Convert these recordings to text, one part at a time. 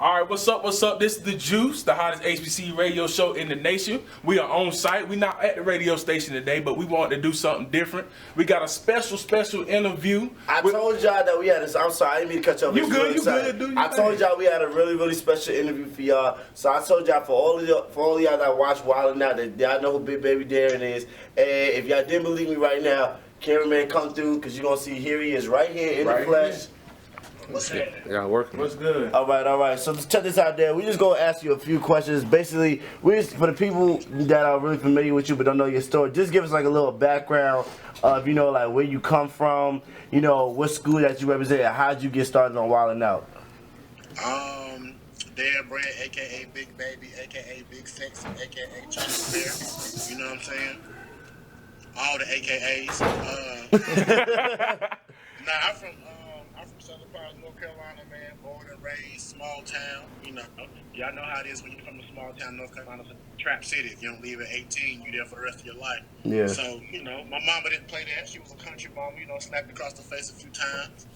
All right, what's up? What's up? This is The Juice, the hottest HBCU radio show in the nation. We are on site. We're not at the radio station today, but we wanted to do something different. We got a special interview. I told y'all that we had this. I'm sorry, I didn't mean to cut you off. You good, dude. I told y'all we had a really special interview for y'all. So I told y'all for all of y'all that watch Wild 'N Out that y'all know who Big Baby Darren is. And if y'all didn't believe me right now, cameraman, come through because you're gonna see here he is right here in the flesh. What's working. What's good? All right. So just check this out, there. We just gonna ask you a few questions. Basically, for the people that are really familiar with you but don't know your story, just give us like a little background of like where you come from, what school that you represent, and how'd you get started on Wild 'N Out. Darren Brand, aka Big Baby, aka Big Sexy, aka Chocolate Bear. You know what I'm saying? All the AKAs. I'm from Southern part of North Carolina, man. Born and raised, small town. Y'all know how it is when you come to small town, North Carolina, it's a trap city. If you don't leave at 18, you're there for the rest of your life. Yeah. So, my mama didn't play that. She was a country mama, slapped across the face a few times.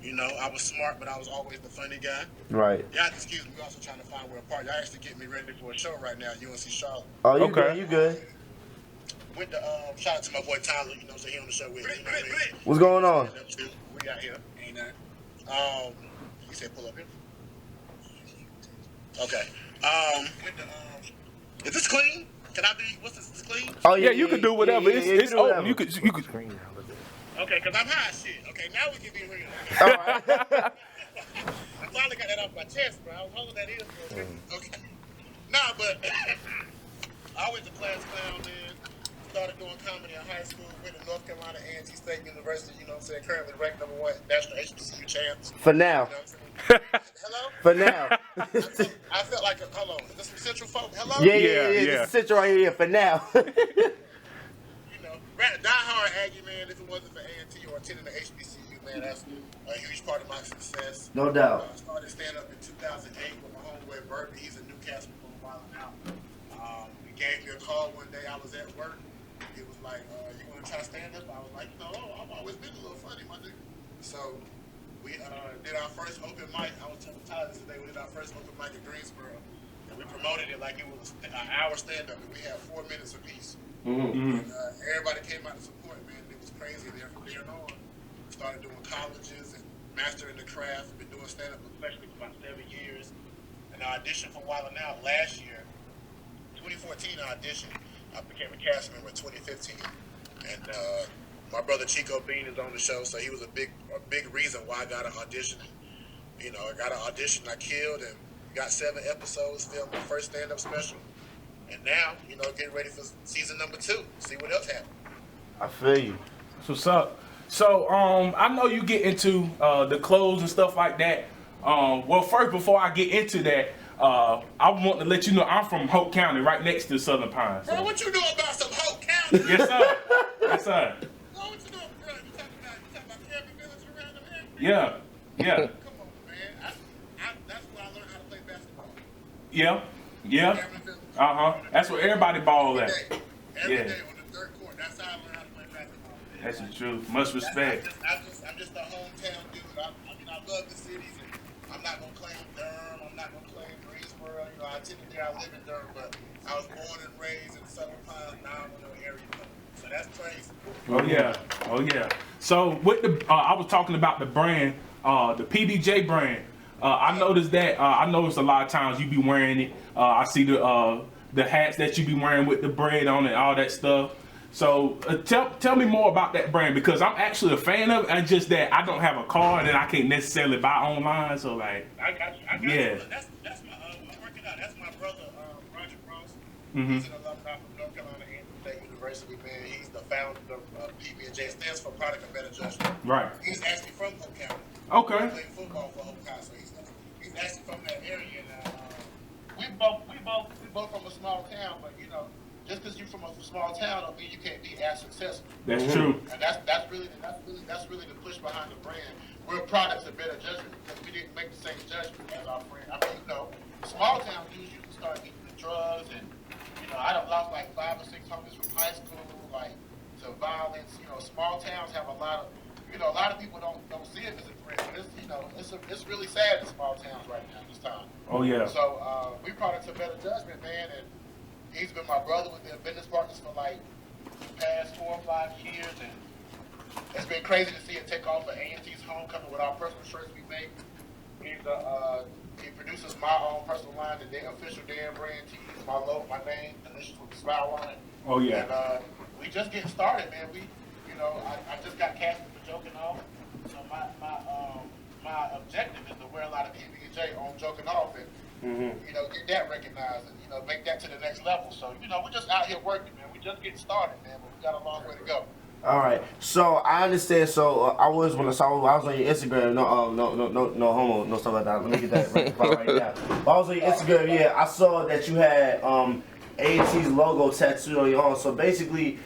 I was smart, but I was always the funny guy. Right. Y'all excuse me, we're also trying to find where a part. Y'all actually getting me ready for a show right now, UNC Charlotte. Oh, you good, you good. With the, shout out to my boy Tyler, so he on the show with me. What's going on? We out here. Ain't that? He said pull up here. Okay. Is this clean? Can I be? What's this? Is this clean? Oh yeah, you can do whatever. It's open. You could. Okay, cause I'm high as shit. Okay, now we can be real. All right. I finally got that off my chest, bro. I was holding that in for a minute. Okay. Nah, but I went to class clown then. Started doing comedy in high school. Went to North Carolina A&T State University. Currently ranked #1 national HBCU champs. For now. Hello? For now. I felt like hold on. Is this some Central folk? Hello? Yeah. This is Central right here for now. Die-hard Aggie, man. If it wasn't for A&T or attending the HBCU, man, that's a huge part of my success. No doubt. I started stand-up in 2008 with my homeboy Wavey. He's in Newcastle for a while now. He gave me a call one day. I was at work. He was like, you want to try stand-up? I was like, I've always been a little funny, my nigga. So we did our first open mic. I was telling Tyler this today. We did our first open mic in Greensboro. And we promoted it like it was an hour stand-up. And we had 4 minutes apiece. Mm-hmm. And, everybody came out to support, man. It was crazy. There from there on, started doing colleges and mastering the craft. Been doing stand-up professionally for about 7 years. And I auditioned for Wild 'N Out last year. 2014 I auditioned. I became a cast member in 2015. And my brother Chico Bean is on the show, so he was a big reason why I got an audition. I got an audition, I killed, and got 7 episodes, filmed my first stand-up special. And now, getting ready for season #2. See what else happens. I feel you. That's what's up. So, I know you get into the clothes and stuff like that. Well, first, before I get into that, I want to let you know I'm from Hope County, right next to Southern Pines. Bro, what you know about some Hope County? Yes, sir. Yes, sir. Bro, what you know, bro? You talking about every village around the area? Yeah. Come on, man. That's where I learned how to play basketball. Yeah. Every village. That's where everybody ball at. Every day on the third court. That's how I learned how to play basketball. That's the truth. Much respect. I'm just a hometown dude. I love the cities, and I'm not gonna claim Durham. I'm not gonna claim Greensboro. I attended there. I live in Durham, but I was born and raised in Southern Pines. Now I'm in the area code. So that's crazy. Oh yeah. So with I was talking about the brand, the PBJ brand. I noticed that. I noticed a lot of times you be wearing it. I see the hats that you be wearing with the bread on it, all that stuff. So tell me more about that brand, because I'm actually a fan of it. And just that I don't have a car and I can't necessarily buy online. So like, I got you. That's my I'm working out. That's my brother Roger Ross. Mm-hmm. He's an alumni from North Carolina State University. Man, he's the founder of PB&J. Stands for Product of Better Judgment. Right. He's actually from Hope County. Okay. He played football for Hope County, so he's actually from that area. And we both from a small town, but just because you're from a small town don't mean you can't be as successful. That's true. And that's really the push behind the brand. We're products of better judgment because we didn't make the same judgment as our friend. I mean, small town dudes, you can start getting the drugs, and I done lost like 5 or 6 homies from high school, like to violence. Small towns have a lot of a lot of people don't see it as a threat. But it's really sad in small towns right now this time. Oh yeah. So we brought it to better judgment, man, and he's been my brother. We've been business partners for like the past 4 or 5 years, and it's been crazy to see it take off at A&T's homecoming with our personal shirts we make. He produces my own personal line, the official Darren Brand tees, my logo, my name, initials with the smile on it. Oh yeah. And we just getting started, man. I just got casted for Joking Off, so my objective is to wear a lot of PB&J on Joking Off and get that recognized and make that to the next level. So we're just out here working, man. We just getting started, man, but we got a long way to go. All right, so I understand. So I was on your Instagram. No homo, no stuff like that. Let me get that right now. But I was on your Instagram. Yeah, I saw that you had A&T's logo tattooed on your arm. So basically,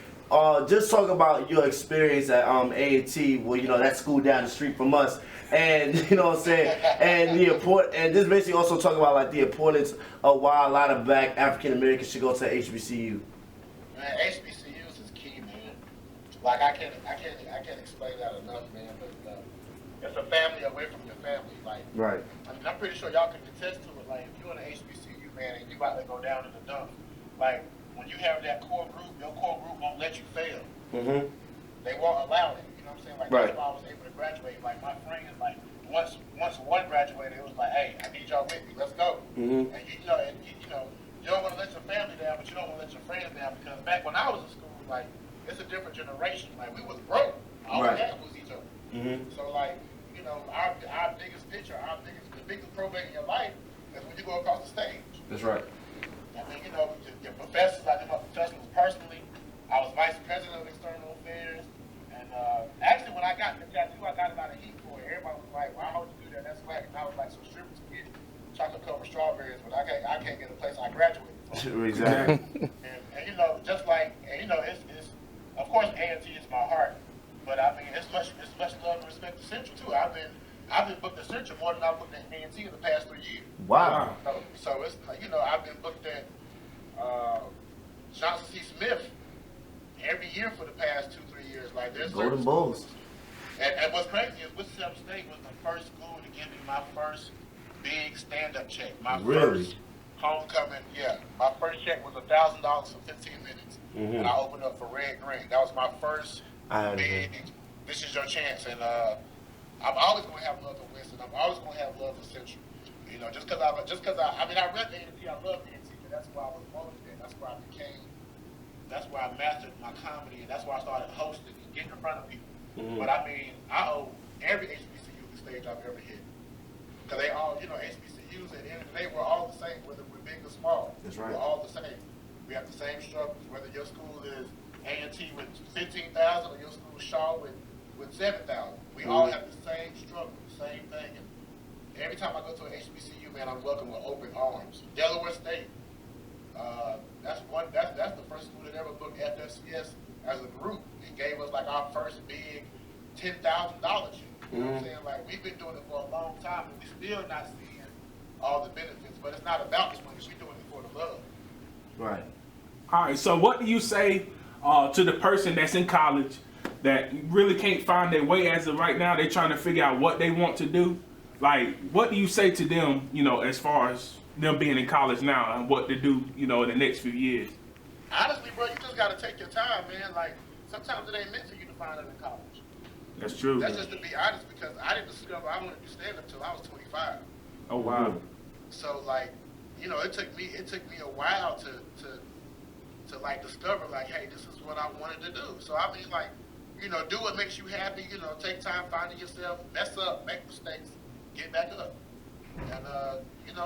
just talk about your experience at A&T. Well, that school down the street from us, and you know what I'm saying, and and this basically also talk about like the importance of why a lot of Black African Americans should go to HBCU. Man, HBCUs is key, man. Like I can't explain that enough, man. But it's a family away from your family. Like, right. I mean, I'm pretty sure y'all can attest to it. Like, if you're in an HBCU, man, and you about to go down in the dump, like when you have that core group, your core group won't let you fail. Mm-hmm. They won't allow it. You know what I'm saying? Like right. That's why I was able to graduate. Like my friends, like once one graduated, it was like, hey, I need y'all with me. Let's go. Mm-hmm. And you don't want to let your family down, but you don't want to let your friends down because back when I was in school, like. It's a different generation. Like we was broke. All we had was each other. Mm-hmm. So like, our biggest picture, the biggest probate in your life is when you go across the stage. That's right. I mean, your professors, I knew my professors personally. I was vice president of external affairs. And actually when I got the tattoo, I got a lot of heat for it. Everybody was like, why would you do that? That's whack. And I was like, so strippers get chocolate covered strawberries, but I can't get a place I graduated from. Exactly. and just like, it's of course, A&T is my heart, but I mean, it's much love and respect to Central too. I've been booked at Central more than I've booked at A&T in the past 3 years. Wow. So it's I've been booked at Johnson C. Smith every year for the past 2-3 years. Like there's Golden Bulls. And what's crazy is Wichita State was the first school to give me my first big stand-up check. My first homecoming, my first check was $1,000 for 15 minutes. Mm-hmm. And I opened up for Red Green. That was my first big, this is your chance. And I'm always going to have love for Winston. I'm always going to have love for Central. Just because I read A&T, I love A&T, but that's why I was motivated. That's where I mastered my comedy, and that's why I started hosting and getting in front of people. Mm-hmm. But I mean, I owe every HBCU the stage I've ever hit. Because they all, HBCUs at the end of the day, we're all the same, whether we're big or small. That's right. We're all the same. We have the same struggles, whether your school is A&T with 15,000 or your school is Shaw with 7,000. We all have the same struggle, the same thing. And every time I go to an HBCU, man, I'm welcomed with open arms. Delaware State, that's the first school that ever booked FFCS as a group. It gave us like our first big $10,000. You know what I'm saying? Like we've been doing it for a long time, and we're still not seeing all the benefits. But it's not about this money. We're doing it for the love. Right. All right. So what do you say to the person that's in college that really can't find their way as of right now? They're trying to figure out what they want to do. Like, what do you say to them? As far as them being in college now and what to do, in the next few years. Honestly, bro, you just got to take your time, man. Like sometimes it ain't meant for you to find it in college. That's true. That's just to be honest, because I didn't discover I wanted to do stand-up until I was 25. Oh wow. So like, it took me a while to like discover like, hey, this is what I wanted to do. So I mean, like, do what makes you happy. Take time finding yourself, mess up, make mistakes, get back up, and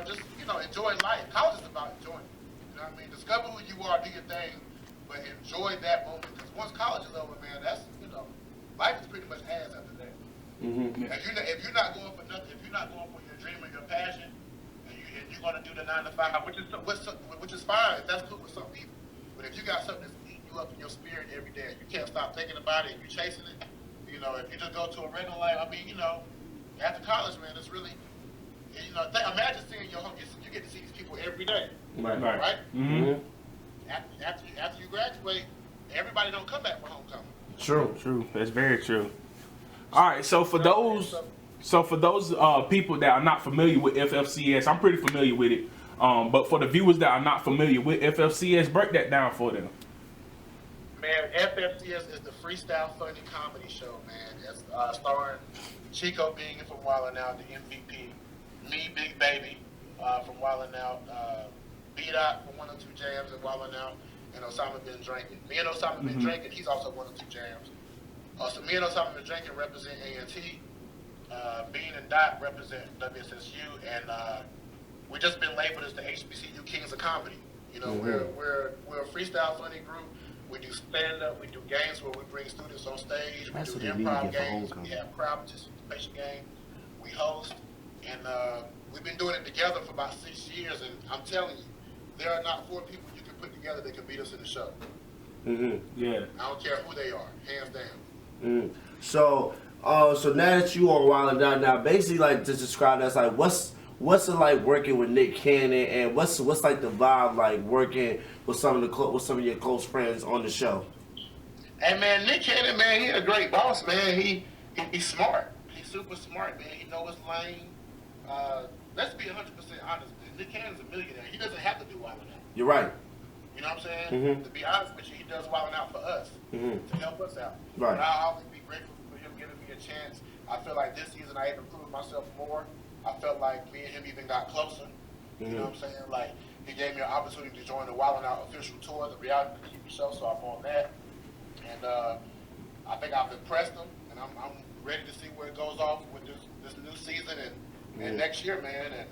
just enjoy life. College is about enjoying. You know what I mean? Discover who you are, do your thing, but enjoy that moment. Because once college is over, man, that's life is pretty much ass after that. Mm-hmm. If you're not going for nothing, if you're not going for your dream or your passion, and you're going to do the 9 to 5, which is fine. That's cool with some people. But if you got something that's eating you up in your spirit every day, you can't stop thinking about it, and you're chasing it. If you just go to a regular life, I mean, after college, man, it's really, imagine seeing your home. You get to see these people every day. Right? Mm-hmm. After you graduate, everybody don't come back for homecoming. True. That's very true. All right, so for those, So for those people that are not familiar with FFCS, I'm pretty familiar with it. But for the viewers that are not familiar with FFCS, break that down for them. Man, FFCS is the freestyle funny comedy show, man. It's starring Chico Bean from Wildin' Out, the MVP, me, Big Baby from Wildin' Out, B-Dot from 102 Jams and Wildin' Out, and Osama Been Drinking. Me and Osama Been Drinking, he's also 102 Jams. So me and Osama Been Drinking represent A&T. Bean and Dot represent WSSU, and we just been labeled as the HBCU Kings of Comedy. You know, we're a freestyle funny group. We do stand-up, we do games where we bring students on stage, we do improv games, we have crowd participation games, we host, and we've been doing it together for about 6 years, and I'm telling you, there are not 4 people you can put together that can beat us in the show. Yeah. I don't care who they are, hands down. So, so now that you are Wildin' Out now, basically like just describe that as like what's it like working with Nick Cannon, and what's like the vibe like working with some of your close friends on the show? Hey man, Nick Cannon, man, he a great boss, man. He's smart. He's super smart, man. He knows his lane. Let's be 100% honest. Nick Cannon's a millionaire. He doesn't have to do Wildin' Out. You're right. You know what I'm saying? To be honest with you, he does Wildin' Out for us to help us out. Right. But I'll always be grateful for him giving me a chance. I feel like this season I even proved myself more. I felt like me and him even got closer. You know what I'm saying? Like, he gave me an opportunity to join the Wildin' Out official tour, the reality TV show, so I'm on that. And I think I've impressed him, and I'm ready to see where it goes off with this new season and next year, man. And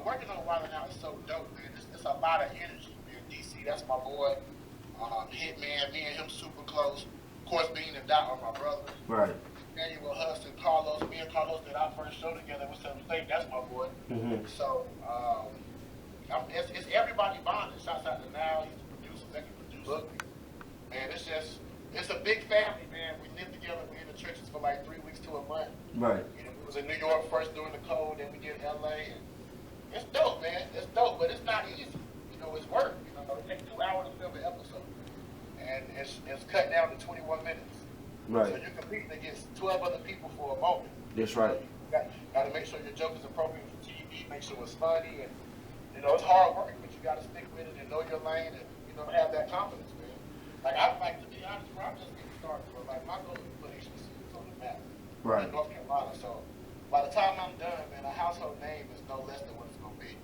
working on Wildin' Out is so dope, man. It's a lot of energy, man. DC, that's my boy. Hitman, me and him super close. Of course, Bean and Dot are my brothers. Right. Emmanuel Hudson, Carlos, me and Carlos did our first show together with Seven State. That's my boy. So it's everybody bonding. Shouts out to Now, he's the producer, executive producer. Man, it's a big family, man. We live together. We in the trenches for like 3 weeks to a month. Right. You know, we was in New York first during the cold, then we did LA, and it's dope, man. It's dope, but it's not easy. You know, it's work. You know, it takes 2 hours to film an episode, and it's cut down to 21 minutes. Right. So you're competing against 12 other people for a moment. That's right. So you got to make sure your joke is appropriate for TV, make sure it's funny, and you know it's hard work, but you got to stick with it and know your lane, and you know have that confidence, man. Like I'd like to be honest, bro, I'm just getting started, but like my goal is to put HBCUs on the map. Right. In North Carolina, so by the time I'm done, man, a household name is no less than what it's gonna be.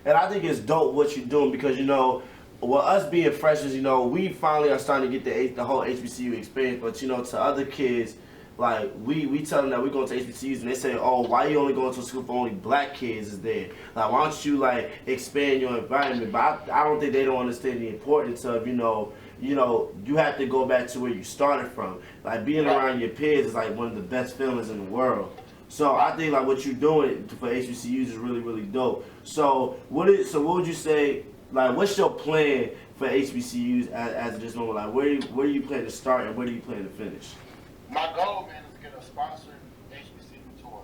And I think it's dope what you're doing because, you know, well, us being freshmen, you know, we finally are starting to get the whole HBCU experience. But, you know, to other kids, like, we tell them that we're going to HBCUs, and they say, oh, why you only going to a school for only black kids is there? Like, why don't you, like, expand your environment? But I don't think they don't understand the importance of, you know, you have to go back to where you started from. Like, being around your peers is, like, one of the best feelings in the world. So I think, like, what you're doing for HBCUs is really, really dope. So what would you say, like, what's your plan for HBCUs as of this moment? Like, where do you plan to start and where do you plan to finish? My goal, man, is to get a sponsored HBCU tour.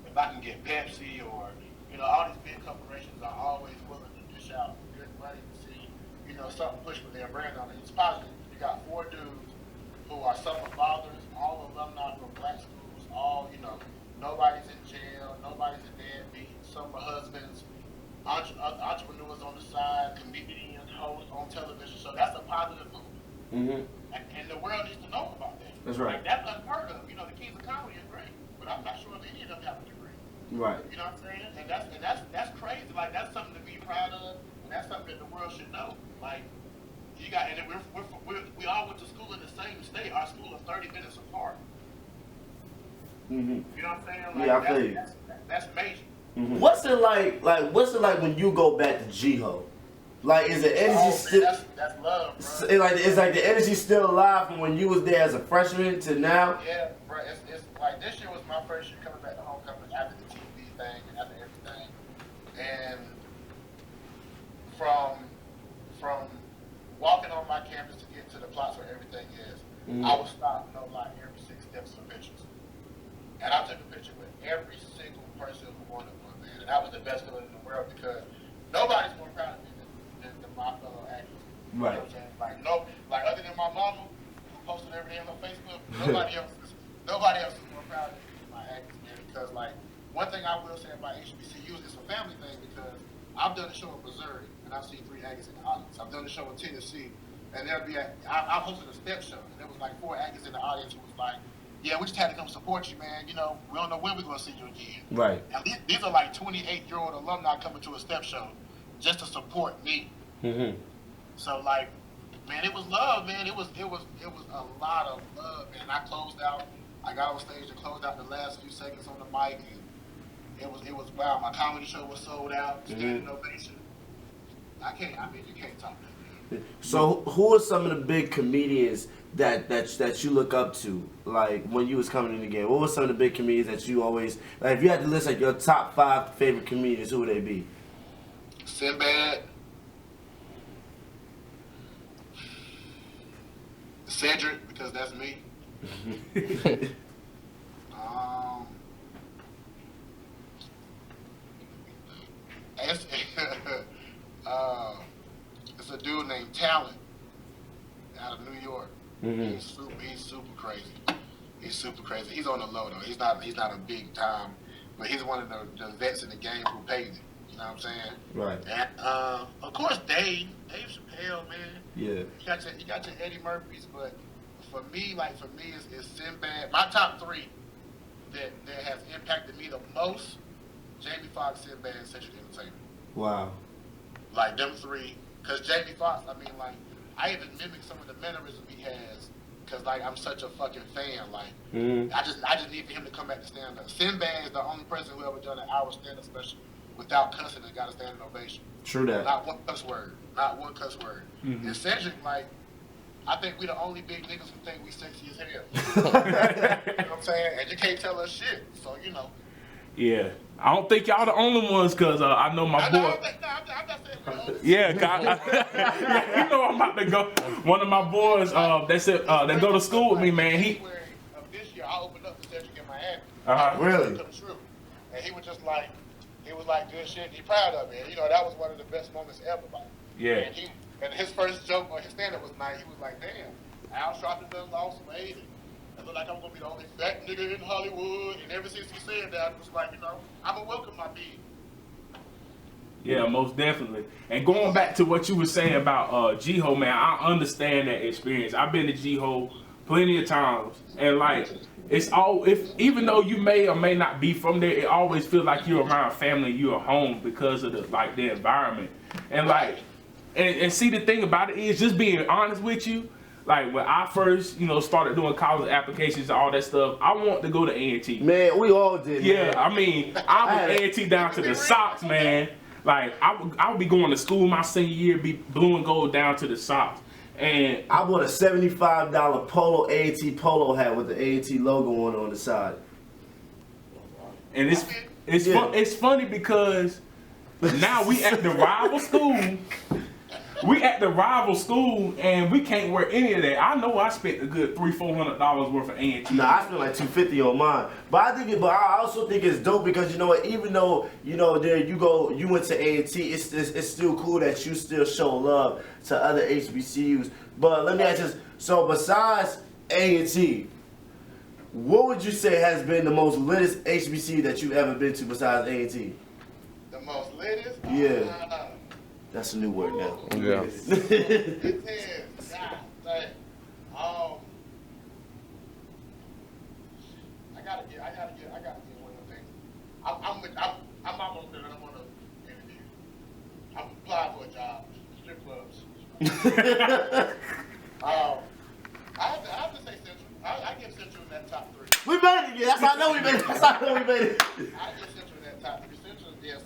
If I can get Pepsi or, you know, all these big corporations are always willing to dish out good money to see, you know, something push with their brand on it. It's positive. You got 4 dudes who are summer fathers, all alumni from black schools, all, you know, nobody's in jail, nobody's a deadbeat, summer husbands, entrepreneurs on the side, comedians, hosts on television. So that's a positive move. And the world needs to know about that. That's right. Like, that's unheard of. You know, the Kings of Comedy is great, but I'm not sure if any of them have a degree. Right. You know what I'm saying? And that's crazy. Like, that's something to be proud of, and that's something that the world should know. Like, you got, and we all went to school in the same state. Our school is 30 minutes apart. You know what I'm saying? Like, yeah, I feel you. That's major. What's it like when you go back to G-Ho? Like, is the energy still? That's love, bro. It's like the energy still alive from when you was there as a freshman to now. Yeah, bro. It's like this year was my first year coming back to homecoming after the TV thing and after everything, and from walking on my campus to get to the plots where everything is, I was stopped no lie every 6 steps for pictures, and I took a picture with every single person who wanted one, man, and that was the best feeling in the world because nobody's more proud of me than my fellow actors. You know what I'm saying? Like other than my mama, who posted every day on her Facebook, nobody else is more proud because, like, one thing I will say about HBCUs, it's a family thing because I've done a show in Missouri and I've seen 3 Aggies in the audience. I've done a show in Tennessee and I've hosted a step show and there was like 4 Aggies in the audience who was like, yeah, we just had to come support you, man. You know, we don't know when we're going to see you again. Right. And these are like 28-year-old alumni coming to a step show just to support me. Mm-hmm. So, like, man, it was love, man. It was a lot of love, man. I closed out. I got on stage and closed out the last few seconds on the mic, and it was wow. My comedy show was sold out, standing ovation. You can't top that, man. So, who are some of the big comedians that you look up to? Like when you was coming in the game, what were some of the big comedians that you always like? If you had to list like your top 5 favorite comedians, who would they be? Sinbad, Cedric, because that's me. It's a dude named Talent out of New York. Mm-hmm. He's super crazy. He's super crazy. He's on the low though. He's not a big time, but he's one of the vets in the game who paid it. You know what I'm saying? Right. And of course Dave Chappelle, man. Yeah. You got your Eddie Murphys, but for me is Sinbad. My top 3 that has impacted me the most: Jamie Foxx, Sinbad, and Cedric Entertainment. Wow. Like them 3, because Jamie Foxx, I mean, like, I even mimic some of the mannerisms he has, because like I'm such a fucking fan. Like, I just need for him to come back to stand up. Sinbad is the only person who ever done an hour stand up special without cussing and got a standing ovation. True that. Not one cuss word. And Cedric, like, I think we the only big niggas who think we sexy as hell. You know what I'm saying? And you can't tell us shit. So, you know. Yeah. I don't think y'all the only ones, because I know my boy. I'm not saying we're the only. Yeah, yeah, you know I'm about to go. One of my boys that go to school with me, man, January of this year, I opened up the Cedric in Miami. Really? Come true. And he was just like, good shit. He proud of it. You know, that was one of the best moments ever. Like, Yeah. And his first joke on his stand-up was nice. He was like, damn, Al Sharpton done lost some weight. I look like I'm going to be the only fat nigga in Hollywood. And ever since he said that, it was like, you know, I'm going to welcome my being. Yeah, most definitely. And going back to what you were saying about G-Ho, man, I understand that experience. I've been to G-Ho plenty of times. And, like, even though you may or may not be from there, it always feels like you're around family, you're home because of the environment. And, like, and see, the thing about it is, just being honest with you, like when I first, started doing college applications and all that stuff, I wanted to go to A&T. Man, we all did. Yeah, man. I mean, I was A&T down to the socks, man. Like I would be going to school my senior year, be blue and gold down to the socks. And I bought a $75 polo A&T polo hat with the A&T logo on the side. And it's funny because now we at the rival school. We at the rival school and we can't wear any of that. I know I spent a good $300-$400 worth of A&T. Nah, I spent like $250 on mine. But I also think it's dope because you know what? Even though there you went to A&T, it's still cool that you still show love to other HBCUs. But let me ask you this: so besides A&T, what would you say has been the most littest HBCU that you've ever been to besides A&T? The most latest? Yeah. That's a new word now. Yeah. It is. God dang. I gotta get one of them things. I'm almost there. I'm on the interview. I'm applying for a job. Strip clubs. I have to say Central. I give Central in that top 3. We made it. Yeah, that's how I know we made it. That's how I know we made it. I give Central in that top 3.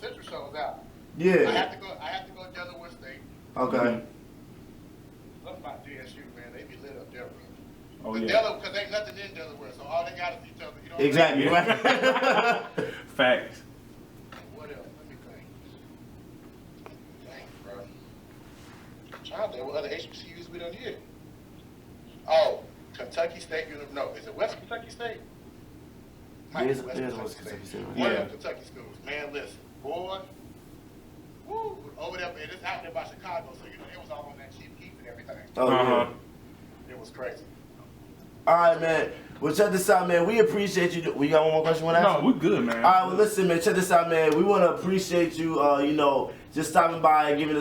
Central shows out. Yeah. I have to go to Delaware State. Okay. Love my DSU, man. They be lit up there, bro. Oh, But yeah. Delaware, because ain't nothing in Delaware, so all they got is each other. You know what Exactly. Yeah. Right. Facts. What else? Let me think. Dang, bro. I'm trying to think what other HBCUs we done here. Oh, Kentucky State. No, is it West Kentucky State? Might be There's West Kentucky State. One of them Kentucky schools. Man, listen, boy. Woo, over there, man. It's out there by Chicago, so it was all on that cheap heat and everything. Oh, yeah. It was crazy. All right, man. Well, check this out, man. We appreciate you. We got one more question? No, we're good, man. All right, well, listen, man. Check this out, man. We want to appreciate you. Just stopping by and giving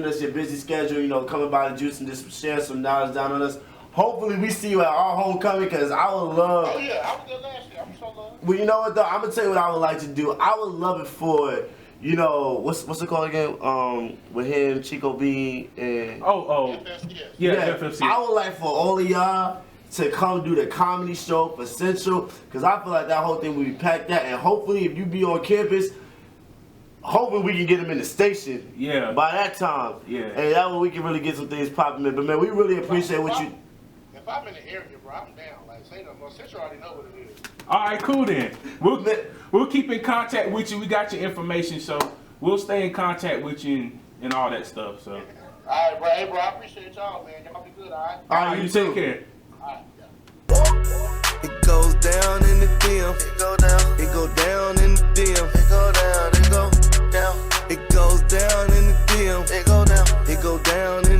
us your busy schedule. Coming by the juice and just sharing some knowledge down on us. Hopefully, we see you at our homecoming because I would love. Oh yeah, I was there last year. I'm so loved. Well, you know what though? I'm gonna tell you what I would like to do. I would love it for what's it called again? With him, Chico B, and FFCS. Yeah, FFC. I would like for all of y'all to come do the comedy show for Central, because I feel like that whole thing will be packed out, and hopefully if you be on campus, hopefully we can get them in the station. Yeah. By that time. Yeah. And that way we can really get some things popping in. But man, we really appreciate what you. If I'm in the area, bro, I'm down. Like, say no more. Central already know what it is. All right, cool then. We'll keep in contact with you. We got your information, so we'll stay in contact with you and all that stuff. So. All right, bro. Hey, bro, I appreciate y'all, man. Y'all be good, all right? All right, You take care. All right, yeah. It goes down in the DM. It go down. It go down in the DM. It go down. It go down. It goes down in the DM. It go down. It go down in